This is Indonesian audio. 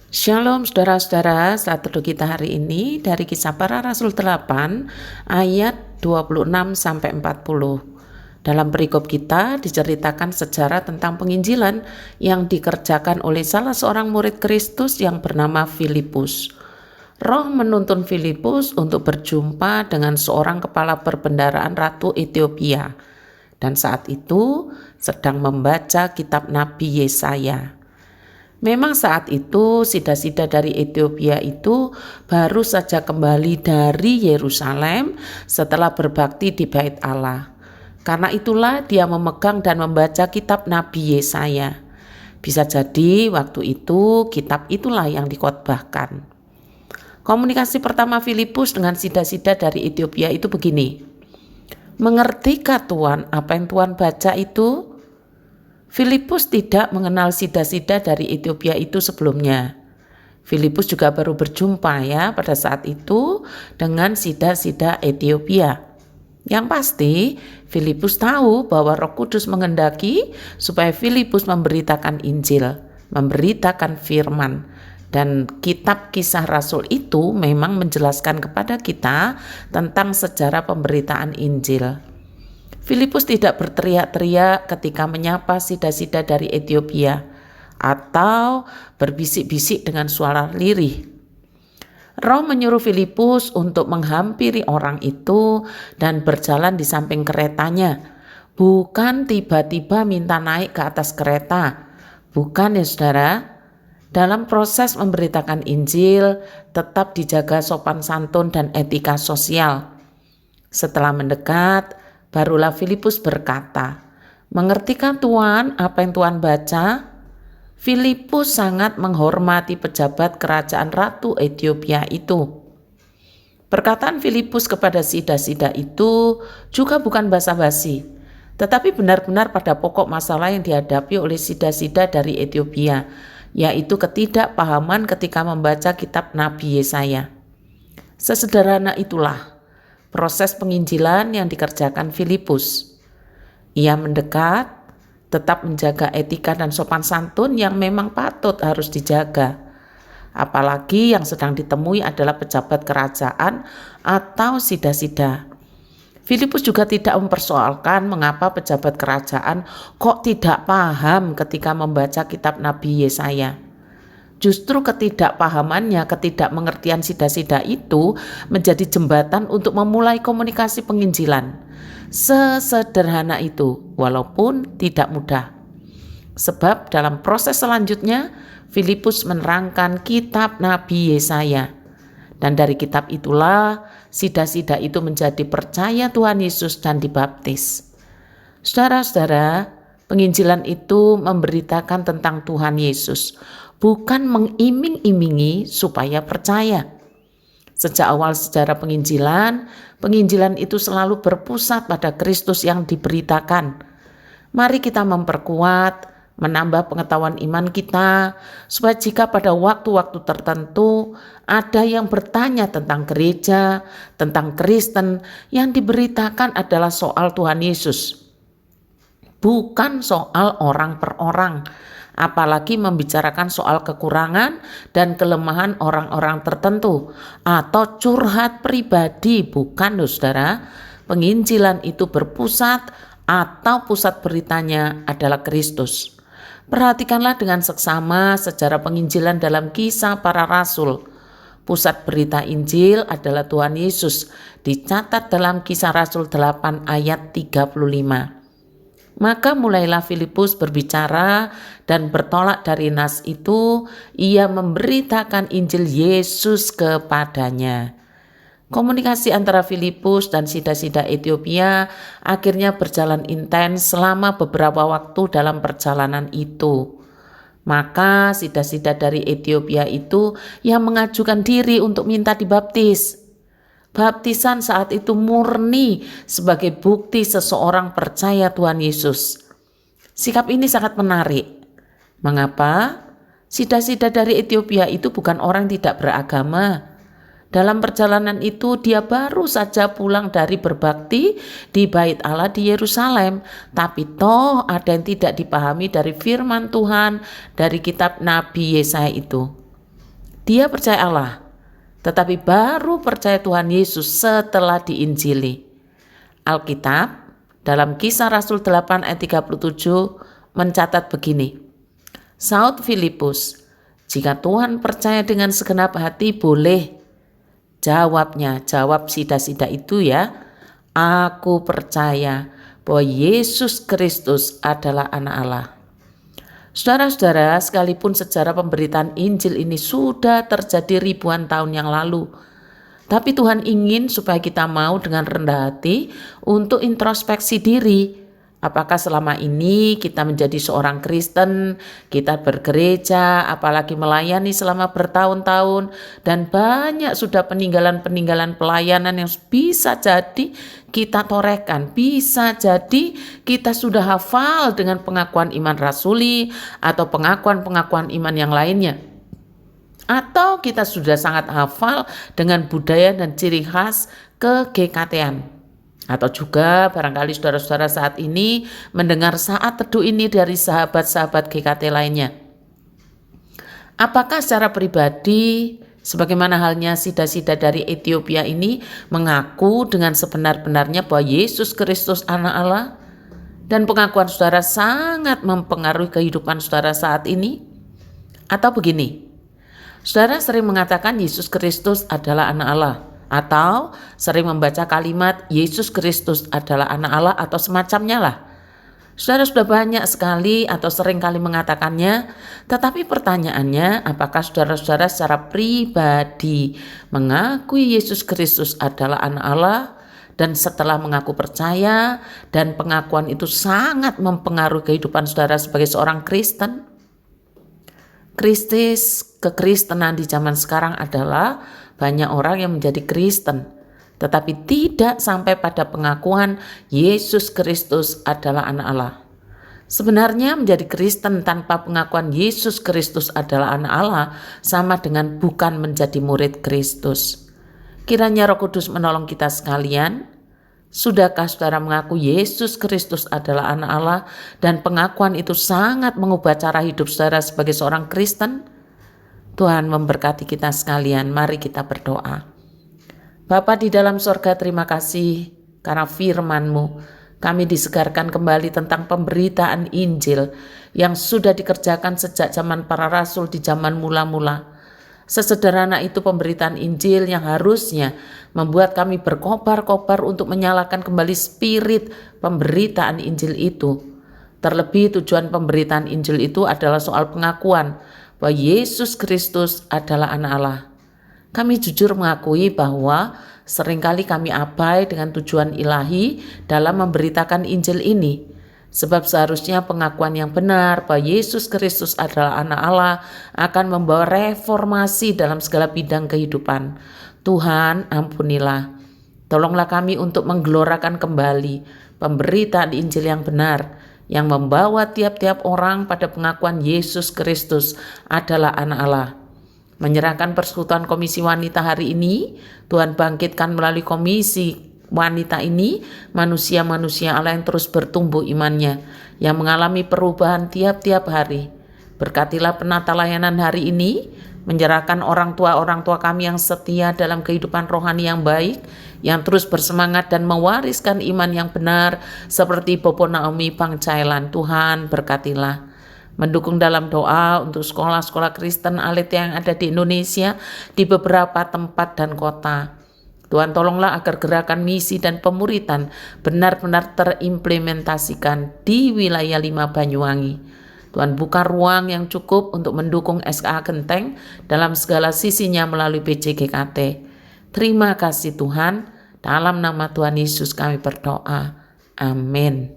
Shalom saudara-saudara, saat teduh kita hari ini dari Kisah Para Rasul 8 ayat 26-40. Dalam perikop kita diceritakan sejarah tentang penginjilan yang dikerjakan oleh salah seorang murid Kristus yang bernama Filipus. Roh menuntun Filipus untuk berjumpa dengan seorang kepala perbendaharaan Ratu Ethiopia, dan saat itu sedang membaca kitab Nabi Yesaya. Memang saat itu sida-sida dari Ethiopia itu baru saja kembali dari Yerusalem setelah berbakti di Bait Allah. Karena itulah dia memegang dan membaca kitab Nabi Yesaya. Bisa jadi waktu itu kitab itulah yang dikhotbahkan. Komunikasi pertama Filipus dengan sida-sida dari Ethiopia itu begini. Mengertikah Tuan apa yang Tuan baca itu? Filipus tidak mengenal sida-sida dari Ethiopia itu sebelumnya. Filipus juga baru berjumpa ya pada saat itu dengan sida-sida Ethiopia. Yang pasti Filipus tahu bahwa Roh Kudus menghendaki supaya Filipus memberitakan Injil, memberitakan firman. Dan kitab Kisah Rasul itu memang menjelaskan kepada kita tentang sejarah pemberitaan Injil. Filipus tidak berteriak-teriak ketika menyapa sida-sida dari Ethiopia atau berbisik-bisik dengan suara lirih. Roh menyuruh Filipus untuk menghampiri orang itu dan berjalan di samping keretanya, bukan tiba-tiba minta naik ke atas kereta. Bukan ya saudara. Dalam proses memberitakan Injil tetap dijaga sopan santun dan etika sosial. Setelah mendekat, barulah Filipus berkata, "Mengertikah Tuan apa yang Tuan baca?" Filipus sangat menghormati pejabat kerajaan Ratu Ethiopia itu. Perkataan Filipus kepada sida-sida itu juga bukan basa-basi, tetapi benar-benar pada pokok masalah yang dihadapi oleh sida-sida dari Ethiopia, yaitu ketidakpahaman ketika membaca kitab Nabi Yesaya. Sesederhana itulah proses penginjilan yang dikerjakan Filipus. Ia mendekat, tetap menjaga etika dan sopan santun yang memang patut harus dijaga. Apalagi yang sedang ditemui adalah pejabat kerajaan atau sida-sida. Filipus juga tidak mempersoalkan mengapa pejabat kerajaan kok tidak paham ketika membaca kitab Nabi Yesaya. Justru ketidakpahamannya, ketidakmengertian sida-sida itu menjadi jembatan untuk memulai komunikasi penginjilan. Sesederhana itu, walaupun tidak mudah. Sebab dalam proses selanjutnya, Filipus menerangkan kitab Nabi Yesaya. Dan dari kitab itulah, sida-sida itu menjadi percaya Tuhan Yesus dan dibaptis. Saudara-saudara, penginjilan itu memberitakan tentang Tuhan Yesus, bukan mengiming-imingi supaya percaya. Sejak awal sejarah penginjilan itu selalu berpusat pada Kristus yang diberitakan. Mari kita memperkuat, menambah pengetahuan iman kita, supaya jika pada waktu-waktu tertentu ada yang bertanya tentang gereja, tentang Kristen, yang diberitakan adalah soal Tuhan Yesus, bukan soal orang per orang, apalagi membicarakan soal kekurangan dan kelemahan orang-orang tertentu atau curhat pribadi. Bukan saudara. Penginjilan itu berpusat atau pusat beritanya adalah Kristus. Perhatikanlah dengan seksama sejarah penginjilan dalam Kisah Para Rasul. Pusat berita Injil adalah Tuhan Yesus, dicatat dalam Kisah Rasul 8 ayat 35. Maka mulailah Filipus berbicara dan bertolak dari nas itu, ia memberitakan Injil Yesus kepadanya. Komunikasi antara Filipus dan sida-sida Ethiopia akhirnya berjalan intens selama beberapa waktu dalam perjalanan itu. Maka sida-sida dari Ethiopia itu yang mengajukan diri untuk minta dibaptis. Baptisan saat itu murni sebagai bukti seseorang percaya Tuhan Yesus. Sikap ini sangat menarik. Mengapa? Sida-sida dari Ethiopia itu bukan orang yang tidak beragama. Dalam perjalanan itu dia baru saja pulang dari berbakti di Bait Allah di Yerusalem. Tapi toh ada yang tidak dipahami dari firman Tuhan dari kitab Nabi Yesaya itu. Dia percaya Allah, tetapi baru percaya Tuhan Yesus setelah diinjili. Alkitab dalam Kisah Rasul 8 ayat 37 mencatat begini. Saud Filipus, jika Tuhan percaya dengan segenap hati boleh. Jawabnya, jawab sida-sida itu ya, aku percaya bahwa Yesus Kristus adalah anak Allah. Saudara-saudara, sekalipun sejarah pemberitaan Injil ini sudah terjadi ribuan tahun yang lalu, tapi Tuhan ingin supaya kita mau dengan rendah hati untuk introspeksi diri. Apakah selama ini kita menjadi seorang Kristen, kita bergereja, apalagi melayani selama bertahun-tahun, dan banyak sudah peninggalan-peninggalan pelayanan yang bisa jadi kita torehkan, bisa jadi kita sudah hafal dengan pengakuan iman rasuli atau pengakuan-pengakuan iman yang lainnya. Atau kita sudah sangat hafal dengan budaya dan ciri khas ke-GKT-an. Atau juga barangkali saudara-saudara saat ini mendengar saat teduh ini dari sahabat-sahabat GKT lainnya. Apakah secara pribadi, sebagaimana halnya sida-sida dari Ethiopia ini, mengaku dengan sebenar-benarnya bahwa Yesus Kristus anak Allah? Dan pengakuan saudara sangat mempengaruhi kehidupan saudara saat ini? Atau begini, saudara sering mengatakan Yesus Kristus adalah anak Allah, atau sering membaca kalimat Yesus Kristus adalah anak Allah atau semacamnya lah. Saudara sudah banyak sekali atau sering kali mengatakannya, tetapi pertanyaannya, apakah saudara-saudara secara pribadi mengakui Yesus Kristus adalah anak Allah, dan setelah mengaku percaya dan pengakuan itu sangat mempengaruhi kehidupan saudara sebagai seorang Kristen? Kekristenan di zaman sekarang adalah banyak orang yang menjadi Kristen, tetapi tidak sampai pada pengakuan Yesus Kristus adalah anak Allah. Sebenarnya menjadi Kristen tanpa pengakuan Yesus Kristus adalah anak Allah sama dengan bukan menjadi murid Kristus. Kiranya Roh Kudus menolong kita sekalian. Sudahkah saudara mengaku Yesus Kristus adalah anak Allah dan pengakuan itu sangat mengubah cara hidup saudara sebagai seorang Kristen? Tuhan memberkati kita sekalian. Mari kita berdoa. Bapa di dalam sorga, terima kasih karena firman-Mu. Kami disegarkan kembali tentang pemberitaan Injil yang sudah dikerjakan sejak zaman para rasul di zaman mula-mula. Sesederhana itu pemberitaan Injil yang harusnya membuat kami berkobar-kobar untuk menyalakan kembali spirit pemberitaan Injil itu. Terlebih tujuan pemberitaan Injil itu adalah soal pengakuan bahwa Yesus Kristus adalah anak Allah. Kami jujur mengakui bahwa seringkali kami abai dengan tujuan ilahi dalam memberitakan Injil ini. Sebab seharusnya pengakuan yang benar bahwa Yesus Kristus adalah anak Allah akan membawa reformasi dalam segala bidang kehidupan. Tuhan, ampunilah. Tolonglah kami untuk menggelorakan kembali pemberitaan Injil yang benar, yang membawa tiap-tiap orang pada pengakuan Yesus Kristus adalah anak Allah. Menyerahkan persekutuan komisi wanita hari ini, Tuhan bangkitkan melalui komisi wanita ini manusia-manusia Allah yang terus bertumbuh imannya, yang mengalami perubahan tiap-tiap hari. Berkatilah penata layanan hari ini, menyerahkan orang tua kami yang setia dalam kehidupan rohani yang baik, yang terus bersemangat dan mewariskan iman yang benar seperti Bobo Naomi Pangcailan. Tuhan berkatilah. Mendukung dalam doa untuk sekolah-sekolah Kristen Alita yang ada di Indonesia di beberapa tempat dan kota. Tuhan tolonglah agar gerakan misi dan pemuritan benar-benar terimplementasikan di wilayah 5 Banyuwangi. Tuhan buka ruang yang cukup untuk mendukung SKA Genteng dalam segala sisinya melalui PJGKT. Terima kasih Tuhan, dalam nama Tuhan Yesus kami berdoa. Amin.